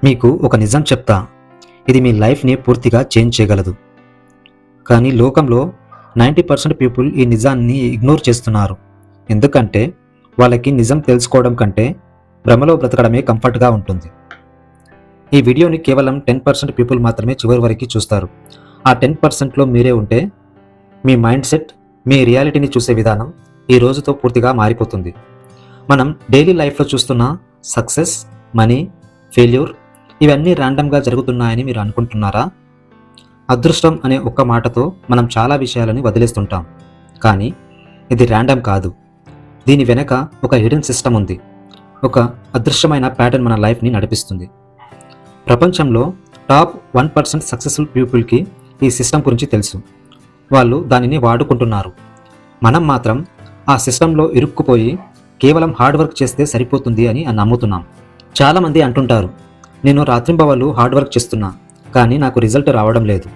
మీకు ఒక నిజం చెప్తా, ఇది మీ లైఫ్ని పూర్తిగా చేంజ్ చేయగలదు. కానీ లోకంలో 90% పీపుల్ ఈ నిజాన్ని ఇగ్నోర్ చేస్తున్నారు. ఎందుకంటే వాళ్ళకి నిజం తెలుసుకోవడం కంటే భ్రమలో బ్రతకడమే కంఫర్ట్గా ఉంటుంది. ఈ వీడియోని కేవలం 10% పీపుల్ మాత్రమే చివరి వరకు చూస్తారు. ఆ 10%లో మీరే ఉంటే మీ మైండ్ సెట్, మీ రియాలిటీని చూసే విధానం ఈ రోజుతో పూర్తిగా మారిపోతుంది. మనం డైలీ లైఫ్లో చూస్తున్న సక్సెస్, మనీ, ఫెయిల్యూర్ ఇవన్నీ ర్యాండమ్గా జరుగుతున్నాయని మీరు అనుకుంటున్నారా? అదృష్టం అనే ఒక్క మాటతో మనం చాలా విషయాలని వదిలేస్తుంటాం. కానీ ఇది ర్యాండమ్ కాదు. దీని వెనక ఒక హిడెన్ సిస్టమ్ ఉంది. ఒక అదృశ్యమైన ప్యాటర్న్ మన లైఫ్ని నడిపిస్తుంది. ప్రపంచంలో టాప్ 1% సక్సెస్ఫుల్ పీపుల్కి ఈ సిస్టమ్ గురించి తెలుసు. వాళ్ళు దానిని వాడుకుంటున్నారు. మనం మాత్రం ఆ సిస్టంలో ఇరుక్కుపోయి కేవలం హార్డ్ వర్క్ చేస్తే సరిపోతుంది అని నమ్ముతున్నాం. చాలామంది అంటుంటారు, నేను రాత్రింబవళ్ళు హార్డ్ వర్క్ చేస్తున్నా కానీ నాకు రిజల్ట్ రావడం లేదు.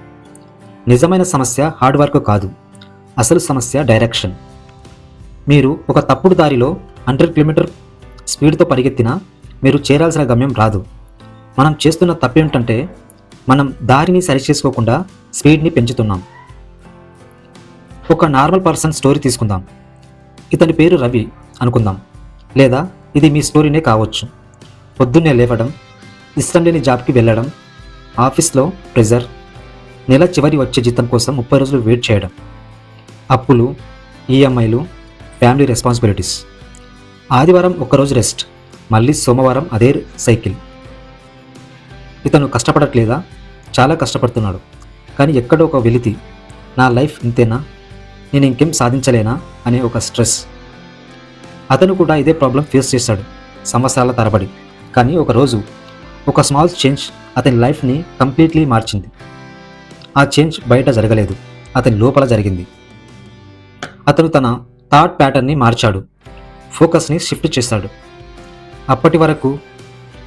నిజమైన సమస్య హార్డ్ వర్క్ కాదు. అసలు సమస్య డైరెక్షన్. మీరు ఒక తప్పుడు దారిలో 100 కిలోమీటర్ స్పీడ్తో పరిగెత్తినా మీరు చేరాల్సిన గమ్యం రాదు. మనం చేస్తున్న తప్పేంటంటే మనం దారిని సరిచేసుకోకుండా స్పీడ్ని పెంచుతున్నాం. ఒక నార్మల్ పర్సన్ స్టోరీ తీసుకుందాం. ఇతని పేరు రవి అనుకుందాం. లేదా ఇది మీ స్టోరీనే కావచ్చు. పొద్దున్నే లేవడం, ఇష్టం లేని జాబ్కి వెళ్ళడం, ఆఫీస్లో ప్రెజర్, నెల చివరి వచ్చే జీతం కోసం 30 రోజులు వెయిట్ చేయడం, అప్పులు, ఈఎంఐలు, ఫ్యామిలీ రెస్పాన్సిబిలిటీస్. ఆదివారం ఒక్కరోజు రెస్ట్, మళ్ళీ సోమవారం అదే సైకిల్. ఇతను కష్టపడట్లేదా? చాలా కష్టపడుతున్నాడు. కానీ ఎక్కడో ఒక వెలితి, నా లైఫ్ ఇంతేనా, నేను ఇంకేం సాధించలేనా అనే ఒక స్ట్రెస్. అతను కూడా ఇదే ప్రాబ్లం ఫేస్ చేశాడు సంవత్సరాల తరబడి. కానీ ఒకరోజు ఒక స్మాల్ చేంజ్ అతని లైఫ్ని కంప్లీట్లీ మార్చింది. ఆ చేంజ్ బయట జరగలేదు, అతని లోపల జరిగింది. అతను తన థాట్ ప్యాటర్న్ని మార్చాడు, ఫోకస్ని షిఫ్ట్ చేశాడు. అప్పటి వరకు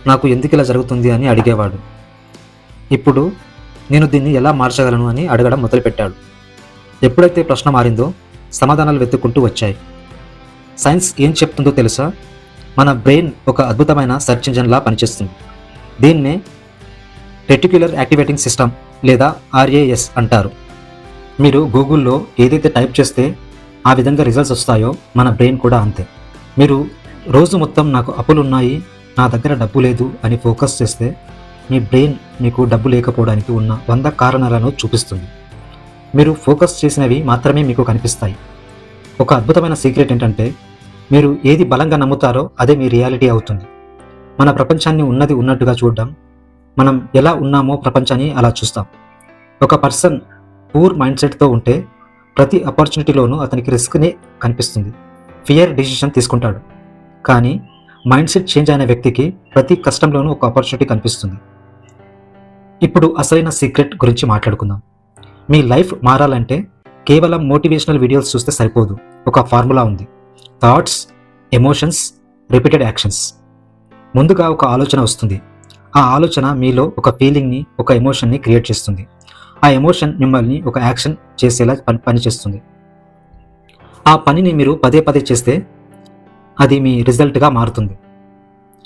నాకు ఎందుకు ఇలా జరుగుతుంది అని అడిగేవాడు. ఇప్పుడు నేను దీన్ని ఎలా మార్చగలను అని అడగడం మొదలుపెట్టాడు. ఎప్పుడైతే ప్రశ్న మారిందో సమాధానాలు వెతుక్కుంటూ వచ్చాయి. సైన్స్ ఏం చెప్తుందో తెలుసా? మన బ్రెయిన్ ఒక అద్భుతమైన సెర్చ్ ఇంజిన్లా పనిచేస్తుంది. దీన్నే రెటిక్యులర్ యాక్టివేటింగ్ సిస్టమ్ లేదా RAS అంటారు. మీరు గూగుల్లో ఏదైతే టైప్ చేస్తే ఆ విధంగా రిజల్ట్స్ వస్తాయో మన బ్రెయిన్ కూడా అంతే. మీరు రోజు మొత్తం నాకు అప్పులు ఉన్నాయి, నా దగ్గర డబ్బు లేదు అని ఫోకస్ చేస్తే మీ బ్రెయిన్ మీకు డబ్బు లేకపోవడానికి ఉన్న 100 కారణాలను చూపిస్తుంది. మీరు ఫోకస్ చేసినవి మాత్రమే మీకు కనిపిస్తాయి. ఒక అద్భుతమైన సీక్రెట్ ఏంటంటే మీరు ఏది బలంగా నమ్ముతారో అదే మీ రియాలిటీ అవుతుంది. మన ప్రపంచాన్ని ఉన్నది ఉన్నట్టుగా చూడడం, మనం ఎలా ఉన్నామో ప్రపంచాన్ని అలా చూస్తాం. ఒక పర్సన్ పూర్ మైండ్ సెట్తో ఉంటే ప్రతి ఆపర్చునిటీలోనూ అతనికి రిస్క్నే కనిపిస్తుంది, ఫియర్ డిసిషన్ తీసుకుంటాడు. కానీ మైండ్ సెట్ చేంజ్ అయిన వ్యక్తికి ప్రతి కష్టంలోనూ ఒక ఆపర్చునిటీ కనిపిస్తుంది. ఇప్పుడు అసలైన సీక్రెట్ గురించి మాట్లాడుకుందాం. మీ లైఫ్ మారాలంటే కేవలం మోటివేషనల్ వీడియోస్ చూస్తే సరిపోదు. ఒక ఫార్ములా ఉంది. Thoughts, emotions, repeated actions. ముందుగా ఒక ఆలోచన వస్తుంది. ఆ ఆలోచన మీలో ఒక ఫీలింగ్ని, ఒక ఎమోషన్ని క్రియేట్ చేస్తుంది. ఆ ఎమోషన్ మిమ్మల్ని ఒక యాక్షన్ చేసేలా పనిచేస్తుంది. ఆ పనిని మీరు పదే పదే చేస్తే అది మీ రిజల్ట్గా మారుతుంది.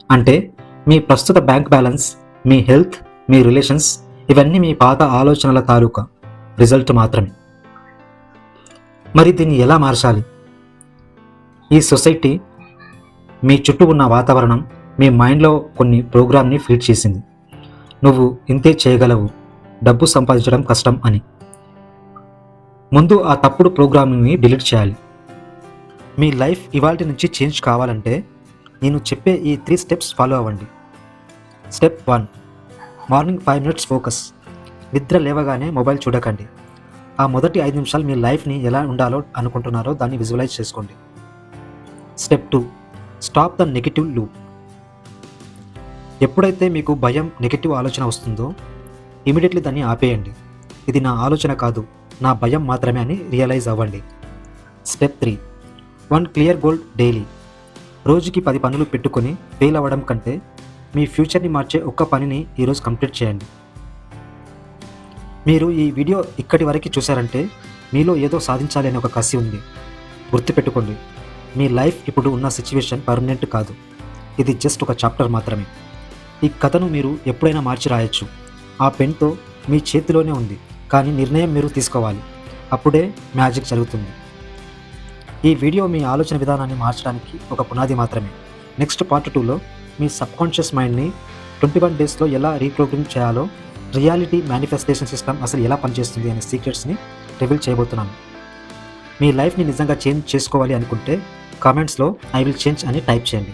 అంటే మీ ప్రస్తుత బ్యాంక్ బ్యాలెన్స్, మీ హెల్త్, మీ రిలేషన్స్ ఇవన్నీ మీ పాత ఆలోచనల తాలూకా రిజల్ట్ మాత్రమే. మరి దీన్ని ఎలా మార్చాలి? ఈ సొసైటీ, మీ చుట్టూ ఉన్న వాతావరణం మీ మైండ్లో కొన్ని ప్రోగ్రామ్ని ఫీడ్ చేసింది. నువ్వు ఇంతే చేయగలవు, డబ్బు సంపాదించడం కష్టం అని. ముందు ఆ తప్పుడు ప్రోగ్రామింగ్ని డిలీట్ చేయాలి. మీ లైఫ్ ఇవాల్టి నుంచి చేంజ్ కావాలంటే నేను చెప్పే ఈ 3 స్టెప్స్ ఫాలో అవ్వండి. Step 1, morning 5 minutes focus. నిద్ర లేవగానే మొబైల్ చూడకండి. ఆ మొదటి 5 నిమిషాలు మీ లైఫ్ని ఎలా ఉండాలో అనుకుంటున్నారో దాన్ని విజువలైజ్ చేసుకోండి. Step 2, stop the negative loop. ఎప్పుడైతే మీకు భయం, నెగిటివ్ ఆలోచన వస్తుందో ఇమీడియట్లీ దాన్ని ఆపేయండి. ఇది నా ఆలోచన కాదు, నా భయం మాత్రమే అని రియలైజ్ అవ్వండి. Step 3, 1 clear goal daily. రోజుకి 10 పనులు పెట్టుకొని ఫెయిల్ అవ్వడం కంటే మీ ఫ్యూచర్ని మార్చే ఒక్క పనిని ఈరోజు కంప్లీట్ చేయండి. మీరు ఈ వీడియో ఇక్కడి వరకు చూశారంటే మీలో ఏదో సాధించాలి అనే ఒక కసి ఉంది. గుర్తుపెట్టుకోండి, మీ లైఫ్ ఇప్పుడు ఉన్న సిచ్యువేషన్ పర్మనెంట్ కాదు. ఇది జస్ట్ ఒక చాప్టర్ మాత్రమే. ఈ కథను మీరు ఎప్పుడైనా మార్చి రాయొచ్చు. ఆ పెన్తో మీ చేతిలోనే ఉంది, కానీ నిర్ణయం మీరు తీసుకోవాలి. అప్పుడే మ్యాజిక్ జరుగుతుంది. ఈ వీడియో మీ ఆలోచన విధానాన్ని మార్చడానికి ఒక పునాది మాత్రమే. నెక్స్ట్ పార్ట్ 2లో మీ సబ్కాన్షియస్ మైండ్ని 21 డేస్లో ఎలా రీప్రోగ్రామ్ చేయాలో, రియాలిటీ మేనిఫెస్టేషన్ సిస్టమ్ అసలు ఎలా పనిచేస్తుంది అనే సీక్రెట్స్ని రివీల్ చేయబోతున్నాను. మీ లైఫ్ని నిజంగా చేంజ్ చేసుకోవాలి అనుకుంటే కామెంట్స్లో ఐ విల్ చేంజ్ అని టైప్ చేయండి.